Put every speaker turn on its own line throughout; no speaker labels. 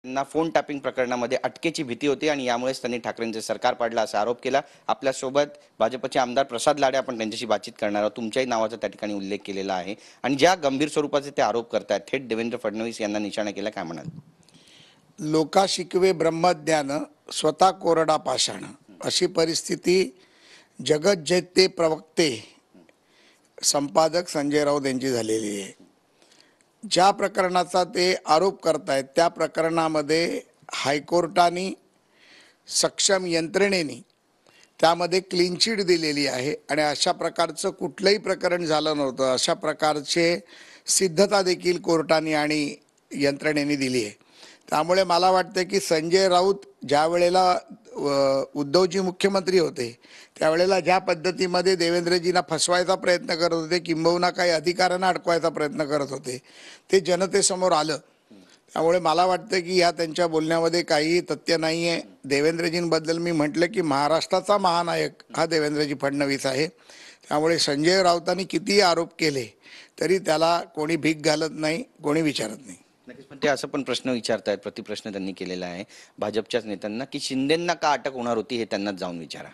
त्यांना phone tapping प्रकरणामध्ये अटकेची भीती होती आणि यामुळेच त्यांनी ठाकरेंचे सरकार पाडलं असा आरोप केला। आपल्यासोबत भाजपचे आमदार प्रसाद लाडे आपण त्यांच्याशी बातचीत करणार आहोत। तुमच्याही नावाचा त्या ठिकाणी उल्लेख केलेला आहे आणि ज्या गंभीर स्वरूपाचे ते आरोप करतात थेट देवेंद्र फडणवीस यांना निशाणा केला, काय म्हणाल?
लोका शिकवे ब्रह्मज्ञान स्वतः कोरडा पाषाण अशी परिस्थिती जगत जैते प्रवक्ते संपादक संजय राऊत यांची झालेली आहे। ज्या प्रकरणाचा ते आरोप करतायत त्या प्रकरणामध्ये हायकोर्टाने सक्षम यंत्रणेने त्यामध्ये क्लीन चिट दिलेली आहे आणि अशा प्रकारचं कुठलंही प्रकरण झालं नव्हतं। अशा प्रकारचे सिद्धता देखील कोर्टाने आणि यंत्रणेने दिली आहे। त्यामुळे मला वाटतं की संजय राऊत ज्या वेळेला उद्धवजी मुख्यमंत्री होते त्यावेळेला ज्या पद्धतीमध्ये देवेंद्रजींना फसवायचा प्रयत्न करत होते, किंबहुना काही अधिकाऱ्यांना अडकवायचा प्रयत्न करत होते, ते जनतेसमोर आलं। त्यामुळे मला वाटतं की ह्या त्यांच्या बोलण्यामध्ये काहीही तथ्य नाही आहे। देवेंद्रजींबद्दल मी म्हटलं की महाराष्ट्राचा महानायक हा देवेंद्रजी फडणवीस आहे। त्यामुळे संजय राऊतांनी कितीही आरोप केले तरी त्याला कोणी भीक घालत नाही, कोणी विचारत नाही।
नक्कीच, पण ते असं पण प्रश्न विचारतायत, प्रतिप्रश्न त्यांनी केलेला आहे भाजपच्याच नेत्यांना की शिंदेंना का अटक होणार होती हे त्यांनाच जाऊन विचारा।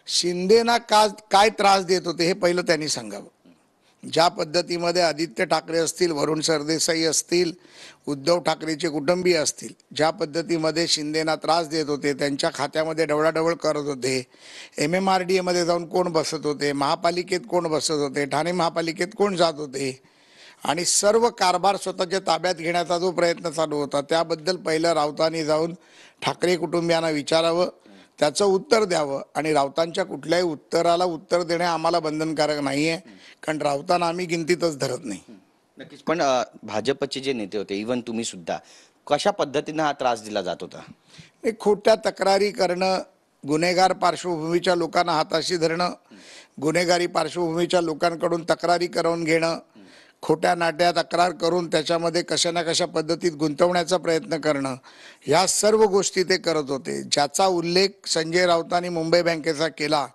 शिंदेना काय त्रास देत होते हे पहिलं त्यांनी सांगावं। ज्या पद्धतीमध्ये आदित्य ठाकरे असतील, वरुण सरदेसाई असतील, उद्धव ठाकरेचे कुटुंबीय असतील, ज्या पद्धतीमध्ये शिंदेना त्रास देत होते, त्यांच्या खात्यामध्ये ढवळाढवळ करत होते, MMRDA मध्ये जाऊन कोण बसत होते, महापालिकेत कोण बसत होते, ठाणे महापालिकेत कोण जात होते आणि सर्व कारभार स्वतःच्या ताब्यात घेण्याचा जो प्रयत्न चालू होता, त्याबद्दल पहिलं राऊतांनी जाऊन ठाकरे कुटुंबियांना विचारावं, त्याचं उत्तर द्यावं आणि राऊतांच्या कुठल्याही उत्तराला उत्तर देणे आम्हाला बंधनकारक नाही आहे, कारण राऊतांना आम्ही गिनतीतच धरत नाही।
नक्कीच, पण भाजपचे जे नेते होते, इव्हन तुम्ही सुद्धा, कशा पद्धतीने हा त्रास दिला जात होता?
एक खोट्या तक्रारी करणं, गुन्हेगार पार्श्वभूमीच्या लोकांना हाताशी धरणं, गुन्हेगारी पार्श्वभूमीच्या लोकांकडून तक्रारी करून घेणं, खोट्या नाट्या तक्रार करून त्याच्यामध्ये कशा ना कशा पद्धतीत गुंतवण्याचा प्रयत्न करणं, ह्या सर्व गोष्टी ते करत होते। ज्याचा उल्लेख संजय राऊतांनी मुंबई बँकेचा केला